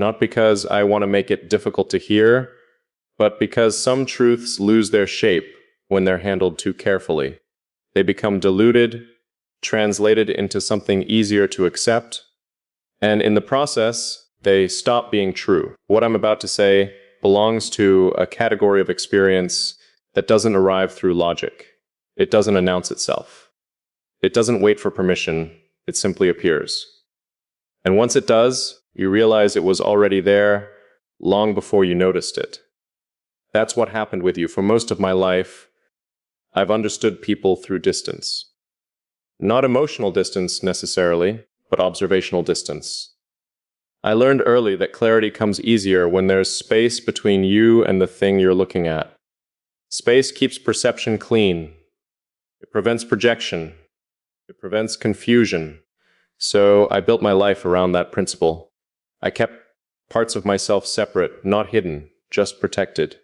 Not because I want to make it difficult to hear, but because some truths lose their shape when they're handled too carefully. They become diluted, translated into something easier to accept, and in the process, they stop being true. What I'm about to say belongs to a category of experience that doesn't arrive through logic. It doesn't announce itself. It doesn't wait for permission. It simply appears. And once it does, you realize it was already there long before you noticed it. That's what happened with you. For most of my life, I've understood people through distance. Not emotional distance necessarily, but observational distance. I learned early that clarity comes easier when there's space between you and the thing you're looking at. Space keeps perception clean. It prevents projection. It prevents confusion. So I built my life around that principle. I kept parts of myself separate, not hidden, just protected.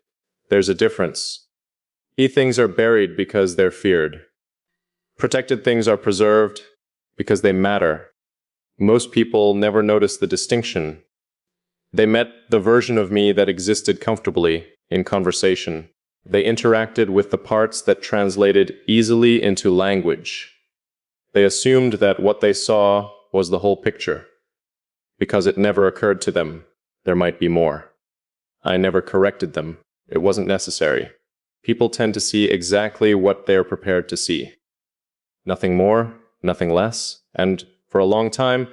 There's a difference. Key things are buried because they're feared. Protected things are preserved because they matter. Most people never notice the distinction. They met the version of me that existed comfortably in conversation. They interacted with the parts that translated easily into language. They assumed that what they saw was the whole picture, because it never occurred to them there might be more. I never corrected them. It wasn't necessary. People tend to see exactly what they're prepared to see. Nothing more, nothing less, and for a long time,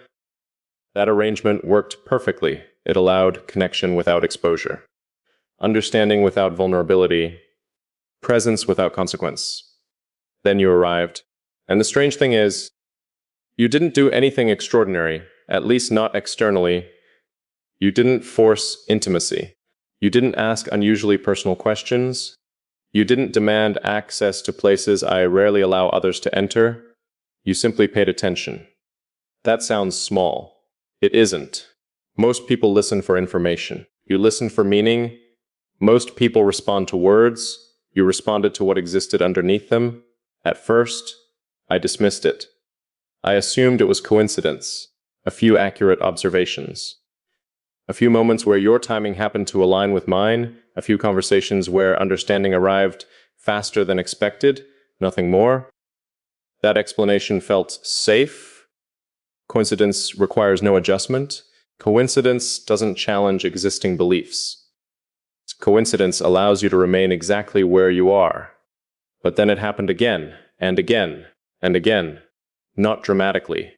that arrangement worked perfectly. It allowed connection without exposure, understanding without vulnerability, presence without consequence. Then you arrived. And the strange thing is, you didn't do anything extraordinary, at least not externally. You didn't force intimacy. You didn't ask unusually personal questions. You didn't demand access to places I rarely allow others to enter. You simply paid attention. That sounds small. It isn't. Most people listen for information. You listen for meaning. Most people respond to words. You responded to what existed underneath them. At first, I dismissed it. I assumed it was coincidence, a few accurate observations, a few moments where your timing happened to align with mine, a few conversations where understanding arrived faster than expected, nothing more. That explanation felt safe. Coincidence requires no adjustment. Coincidence doesn't challenge existing beliefs. Coincidence allows you to remain exactly where you are. But then it happened again, and again, and again. Not dramatically.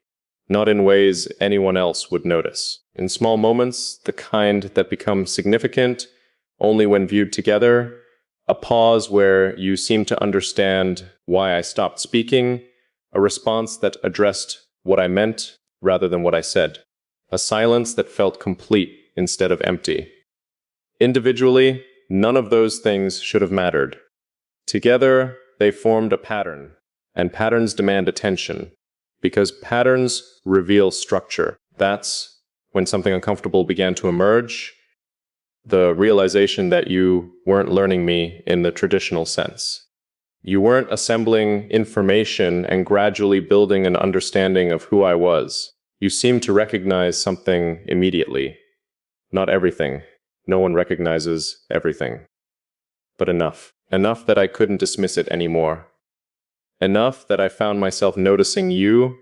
Not in ways anyone else would notice. In small moments, the kind that become significant only when viewed together. A pause where you seem to understand why I stopped speaking. A response that addressed what I meant rather than what I said. A silence that felt complete instead of empty. Individually, none of those things should have mattered. Together, they formed a pattern, and patterns demand attention, because patterns reveal structure. That's when something uncomfortable began to emerge, the realization that you weren't learning me in the traditional sense. You weren't assembling information and gradually building an understanding of who I was. You seemed to recognize something immediately. Not everything. No one recognizes everything. But enough. Enough that I couldn't dismiss it anymore. Enough that I found myself noticing you,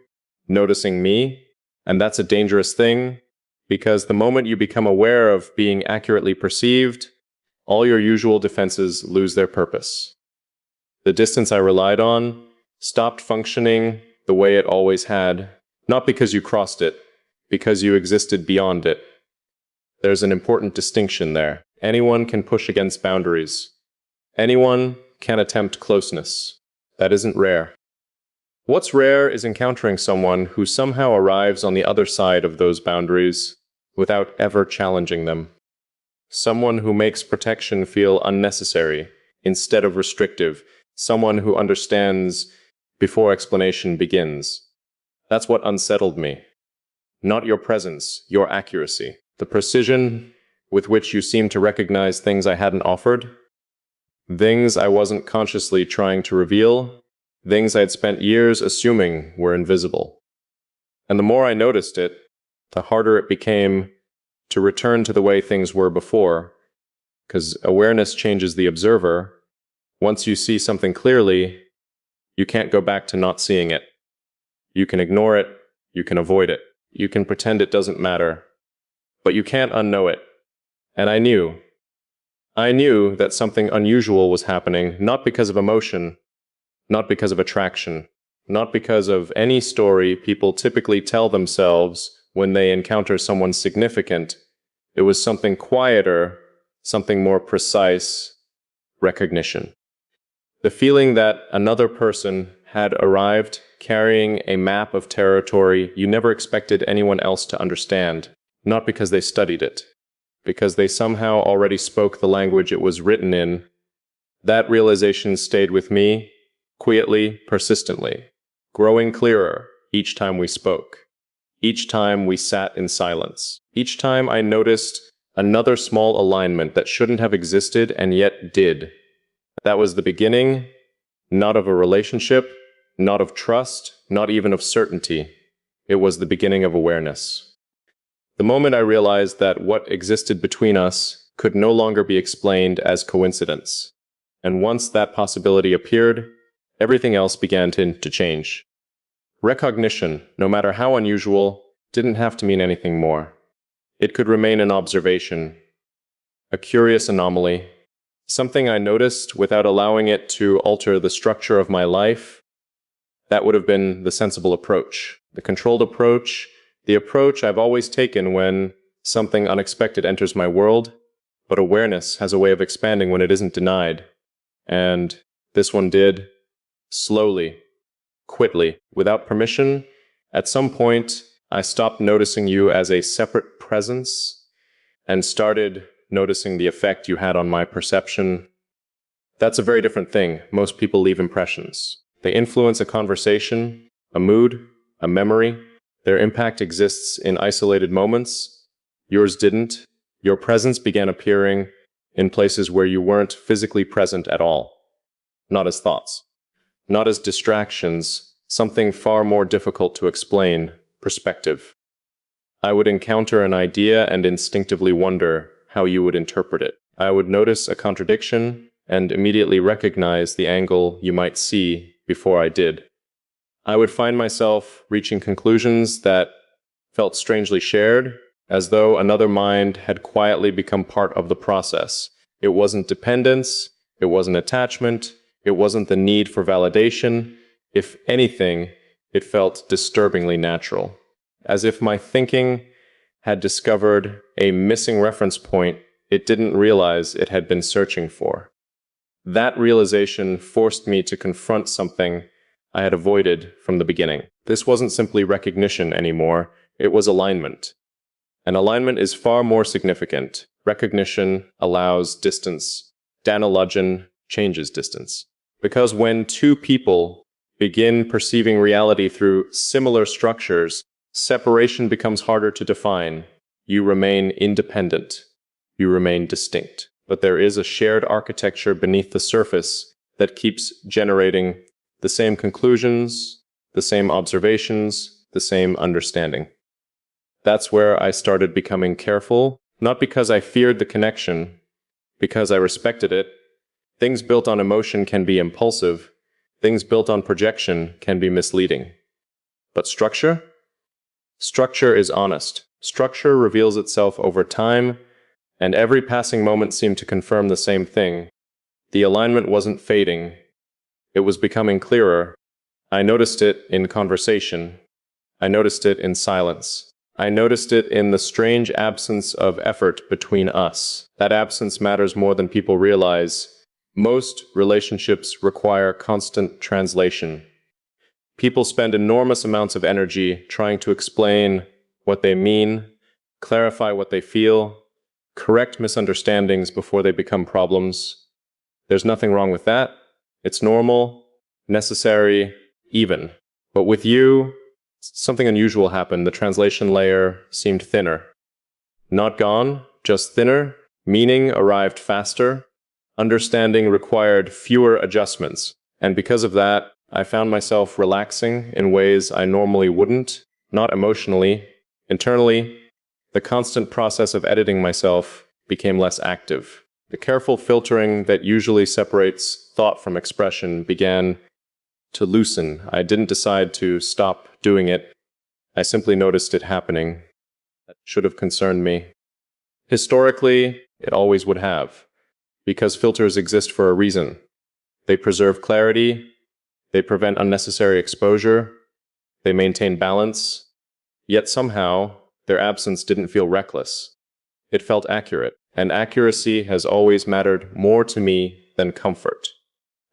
noticing me, and that's a dangerous thing, because the moment you become aware of being accurately perceived, all your usual defenses lose their purpose. The distance I relied on stopped functioning the way it always had, not because you crossed it, because you existed beyond it. There's an important distinction there. Anyone can push against boundaries. Anyone can attempt closeness. That isn't rare. What's rare is encountering someone who somehow arrives on the other side of those boundaries without ever challenging them. Someone who makes protection feel unnecessary instead of restrictive. Someone who understands before explanation begins. That's what unsettled me. Not your presence, your accuracy. The precision with which you seem to recognize things I hadn't offered. Things I wasn't consciously trying to reveal. Things I had spent years assuming were invisible. And the more I noticed it, the harder it became to return to the way things were before, because awareness changes the observer. Once you see something clearly, you can't go back to not seeing it. You can ignore it, you can avoid it, you can pretend it doesn't matter, but you can't unknow it. And I knew that something unusual was happening, not because of emotion, not because of attraction, not because of any story people typically tell themselves when they encounter someone significant. It was something quieter, something more precise: recognition. The feeling that another person had arrived carrying a map of territory you never expected anyone else to understand, not because they studied it, because they somehow already spoke the language it was written in. That realization stayed with me, quietly, persistently, growing clearer each time we spoke, each time we sat in silence, each time I noticed another small alignment that shouldn't have existed and yet did. That was the beginning, not of a relationship, not of trust, not even of certainty. It was the beginning of awareness. The moment I realized that what existed between us could no longer be explained as coincidence. And once that possibility appeared, everything else began to change. Recognition, no matter how unusual, didn't have to mean anything more. It could remain an observation, a curious anomaly, something I noticed without allowing it to alter the structure of my life. That would have been the sensible approach, the controlled approach, the approach I've always taken when something unexpected enters my world. But awareness has a way of expanding when it isn't denied. And this one did, slowly, quickly, without permission. At some point, I stopped noticing you as a separate presence and started noticing the effect you had on my perception. That's a very different thing. Most people leave impressions. They influence a conversation, a mood, a memory. Their impact exists in isolated moments. Yours didn't. Your presence began appearing in places where you weren't physically present at all. Not as thoughts, not as distractions, something far more difficult to explain: perspective. I would encounter an idea and instinctively wonder how you would interpret it. I would notice a contradiction and immediately recognize the angle you might see before I did. I would find myself reaching conclusions that felt strangely shared, as though another mind had quietly become part of the process. It wasn't dependence, it wasn't attachment, it wasn't the need for validation. If anything, it felt disturbingly natural, as if my thinking had discovered a missing reference point it didn't realize it had been searching for. That realization forced me to confront something I had avoided from the beginning. This wasn't simply recognition anymore, it was alignment. And alignment is far more significant. Recognition allows distance. Dana Ludgen changes distance. Because when two people begin perceiving reality through similar structures, separation becomes harder to define. You remain independent. You remain distinct. But there is a shared architecture beneath the surface that keeps generating the same conclusions, the same observations, the same understanding. That's where I started becoming careful, not because I feared the connection, because I respected it. Things built on emotion can be impulsive. Things built on projection can be misleading. But structure? Structure is honest. Structure reveals itself over time, and every passing moment seemed to confirm the same thing. The alignment wasn't fading. It was becoming clearer. I noticed it in conversation. I noticed it in silence. I noticed it in the strange absence of effort between us. That absence matters more than people realize. Most relationships require constant translation. People spend enormous amounts of energy trying to explain what they mean, clarify what they feel, correct misunderstandings before they become problems. There's nothing wrong with that. It's normal, necessary, even. But with you, something unusual happened. The translation layer seemed thinner. Not gone, just thinner. Meaning arrived faster. Understanding required fewer adjustments. And because of that, I found myself relaxing in ways I normally wouldn't. Not emotionally, internally, The constant process of editing myself became less active. The careful filtering that usually separates thought from expression began to loosen. I didn't decide to stop doing it. I simply noticed it happening. That should have concerned me. Historically, it always would have, because filters exist for a reason. They preserve clarity, they prevent unnecessary exposure, they maintain balance, yet somehow their absence didn't feel reckless. It felt accurate, and accuracy has always mattered more to me than comfort.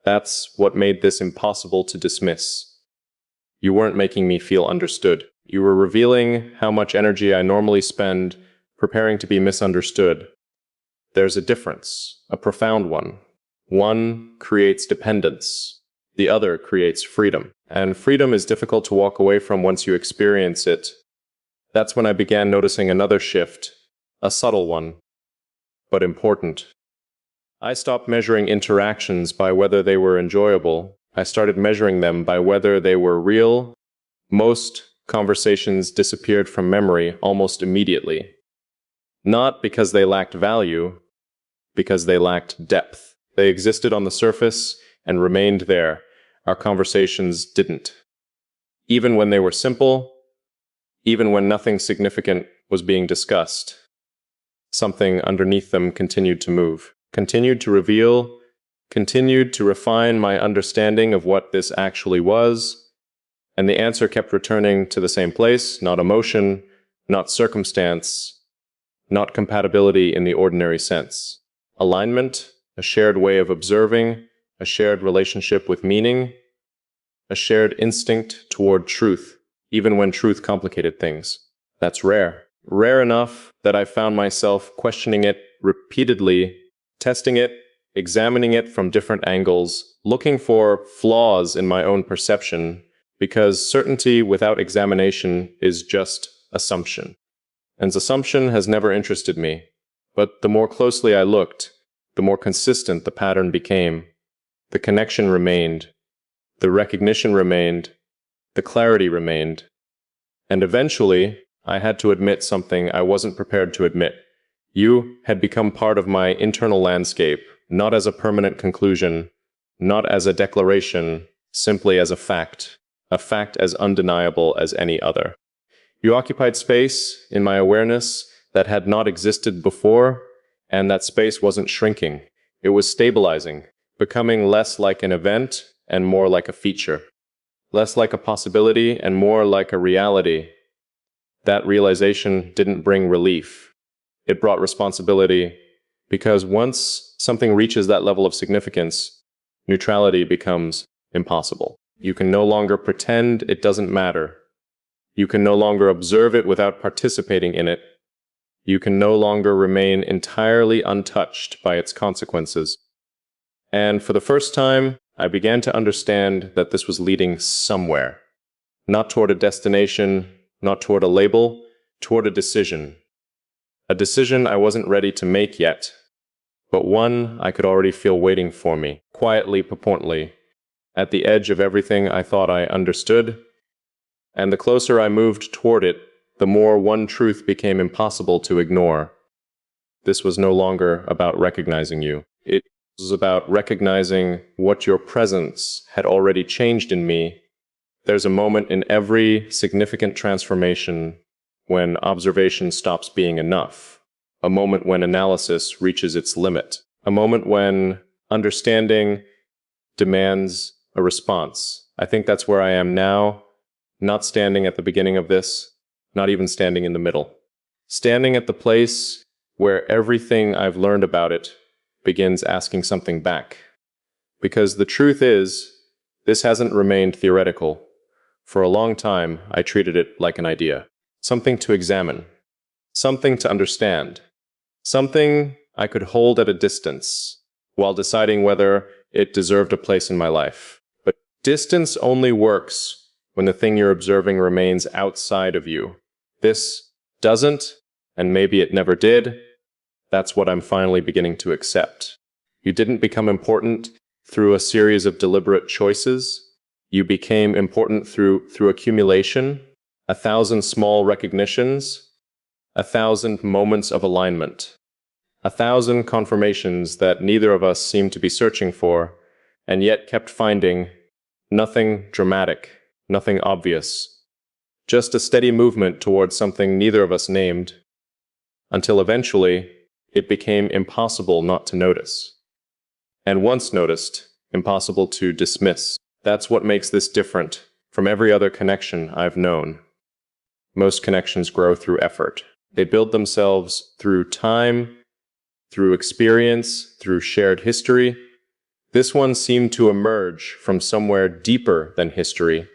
That's what made this impossible to dismiss. You weren't making me feel understood. You were revealing how much energy I normally spend preparing to be misunderstood. There's a difference, a profound one. One creates dependence. The other creates freedom. And freedom is difficult to walk away from once you experience it. That's when I began noticing another shift, a subtle one, but important. I stopped measuring interactions by whether they were enjoyable. I started measuring them by whether they were real. Most conversations disappeared from memory almost immediately. Not because they lacked value, because they lacked depth. They existed on the surface and remained there. Our conversations didn't. Even when they were simple, even when nothing significant was being discussed, something underneath them continued to move, continued to reveal, continued to refine my understanding of what this actually was, and the answer kept returning to the same place, not emotion, not circumstance, not compatibility in the ordinary sense. Alignment, a shared way of observing, a shared relationship with meaning, a shared instinct toward truth, even when truth complicated things. That's rare. Rare enough that I found myself questioning it repeatedly, testing it, examining it from different angles, looking for flaws in my own perception, because certainty without examination is just assumption. And assumption has never interested me. But the more closely I looked, the more consistent the pattern became. The connection remained. The recognition remained. The clarity remained. And eventually, I had to admit something I wasn't prepared to admit. You had become part of my internal landscape, not as a permanent conclusion, not as a declaration, simply as a fact as undeniable as any other. You occupied space in my awareness that had not existed before, and that space wasn't shrinking. It was stabilizing, becoming less like an event and more like a feature, less like a possibility and more like a reality. That realization didn't bring relief. It brought responsibility, because once something reaches that level of significance, neutrality becomes impossible. You can no longer pretend it doesn't matter. You can no longer observe it without participating in it. You can no longer remain entirely untouched by its consequences. And for the first time, I began to understand that this was leading somewhere. Not toward a destination, not toward a label, toward a decision. A decision I wasn't ready to make yet, but one I could already feel waiting for me, quietly, purportantly, at the edge of everything I thought I understood. And the closer I moved toward it, the more one truth became impossible to ignore. This was no longer about recognizing you. It was about recognizing what your presence had already changed in me. There's a moment in every significant transformation when observation stops being enough, a moment when analysis reaches its limit, a moment when understanding demands a response. I think that's where I am now, not standing at the beginning of this, not even standing in the middle. Standing at the place where everything I've learned about it begins asking something back. Because the truth is, this hasn't remained theoretical. For a long time, I treated it like an idea. Something to examine. Something to understand. Something I could hold at a distance, while deciding whether it deserved a place in my life. But distance only works when the thing you're observing remains outside of you. This doesn't, and maybe it never did. That's what I'm finally beginning to accept. You didn't become important through a series of deliberate choices. You became important through accumulation, 1,000 small recognitions, 1,000 moments of alignment, 1,000 confirmations that neither of us seemed to be searching for, and yet kept finding nothing dramatic, nothing obvious, just a steady movement towards something neither of us named, until eventually it became impossible not to notice. And once noticed, impossible to dismiss. That's what makes this different from every other connection I've known. Most connections grow through effort. They build themselves through time, through experience, through shared history. This one seemed to emerge from somewhere deeper than history,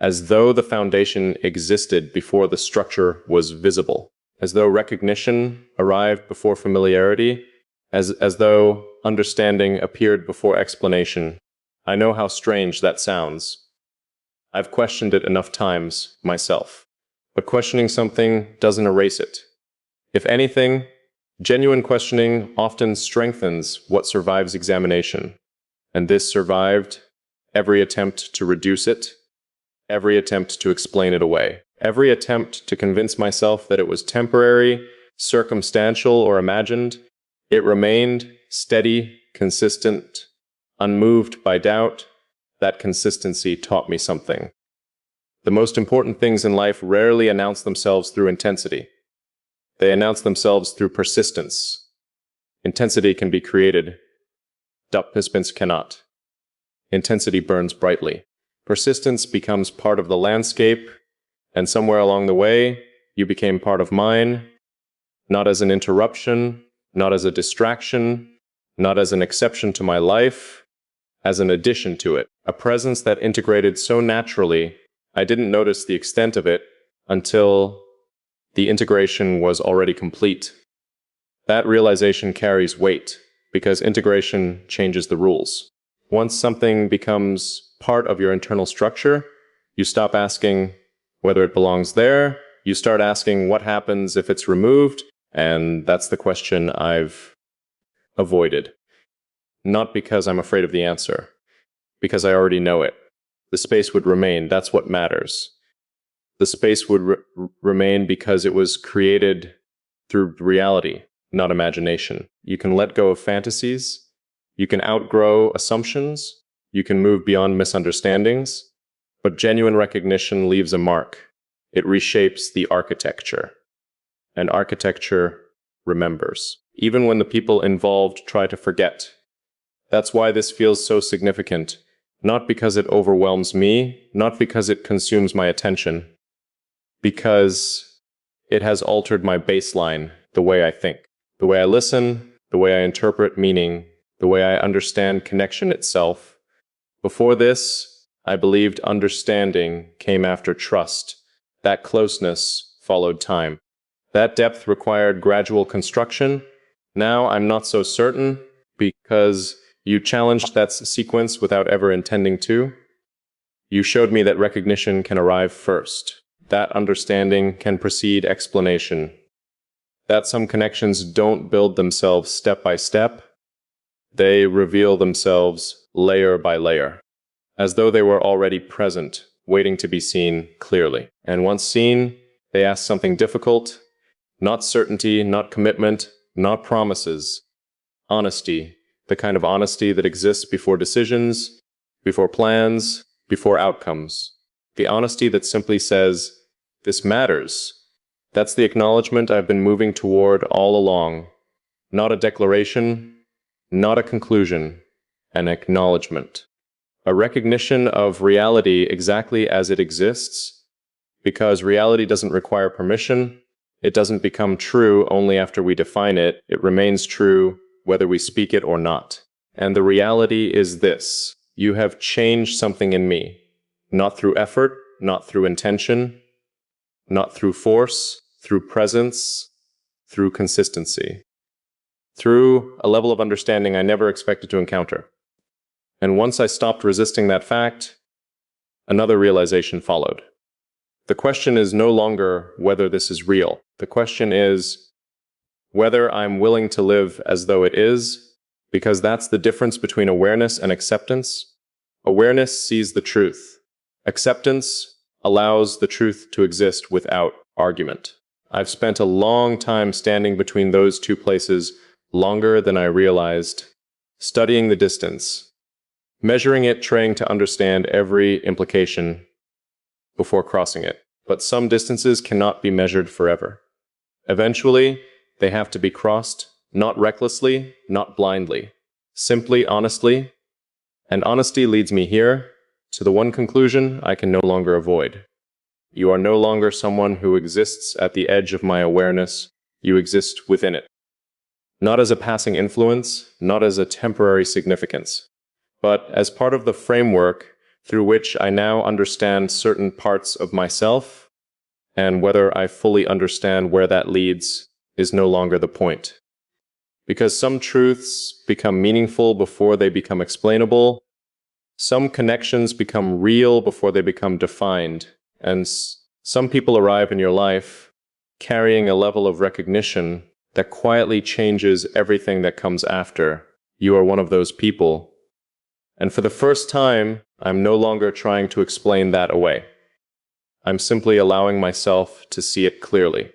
as though the foundation existed before the structure was visible, as though recognition arrived before familiarity, as though understanding appeared before explanation. I know how strange that sounds. I've questioned it enough times myself. But questioning something doesn't erase it. If anything, genuine questioning often strengthens what survives examination. And this survived every attempt to reduce it, every attempt to explain it away, every attempt to convince myself that it was temporary, circumstantial, or imagined. It remained steady, consistent, unmoved by doubt. That consistency taught me something. The most important things in life rarely announce themselves through intensity. They announce themselves through persistence. Intensity can be created. Participants cannot. Intensity burns brightly. Persistence becomes part of the landscape, and somewhere along the way, you became part of mine, not as an interruption, not as a distraction, not as an exception to my life, as an addition to it, a presence that integrated so naturally I didn't notice the extent of it until the integration was already complete. That realization carries weight because integration changes the rules. Once something becomes part of your internal structure, you stop asking whether it belongs there, you start asking what happens if it's removed, and that's the question I've avoided. Not because I'm afraid of the answer, because I already know it. The space would remain. That's what matters. The space would remain because it was created through reality, not imagination. You can let go of fantasies. You can outgrow assumptions. You can move beyond misunderstandings. But genuine recognition leaves a mark. It reshapes the architecture. And architecture remembers, even when the people involved try to forget. That's why this feels so significant. Not because it overwhelms me, not because it consumes my attention, because it has altered my baseline, the way I think, the way I listen, the way I interpret meaning, the way I understand connection itself. Before this, I believed understanding came after trust. That closeness followed time. That depth required gradual construction. Now I'm not so certain because you challenged that sequence without ever intending to. You showed me that recognition can arrive first, that understanding can precede explanation, that some connections don't build themselves step by step, they reveal themselves layer by layer, as though they were already present, waiting to be seen clearly. And once seen, they ask something difficult, not certainty, not commitment, not promises, honesty. The kind of honesty that exists before decisions, before plans, before outcomes. The honesty that simply says, this matters. That's the acknowledgement I've been moving toward all along. Not a declaration, not a conclusion, an acknowledgement. A recognition of reality exactly as it exists, because reality doesn't require permission. It doesn't become true only after we define it. It remains true whether we speak it or not. And the reality is this: you have changed something in me, not through effort, not through intention, not through force, through presence, through consistency, through a level of understanding I never expected to encounter. And once I stopped resisting that fact, another realization followed. The question is no longer whether this is real. The question is whether I'm willing to live as though it is, because that's the difference between awareness and acceptance. Awareness sees the truth. Acceptance allows the truth to exist without argument. I've spent a long time standing between those two places, longer than I realized, studying the distance, measuring it, trying to understand every implication before crossing it. But some distances cannot be measured forever. Eventually, they have to be crossed, not recklessly, not blindly, simply honestly. And honesty leads me here, to the one conclusion I can no longer avoid. You are no longer someone who exists at the edge of my awareness, you exist within it. Not as a passing influence, not as a temporary significance, but as part of the framework through which I now understand certain parts of myself, and whether I fully understand where that leads is no longer the point. Because some truths become meaningful before they become explainable, some connections become real before they become defined, and some people arrive in your life carrying a level of recognition that quietly changes everything that comes after. You are one of those people. And for the first time, I'm no longer trying to explain that away. I'm simply allowing myself to see it clearly.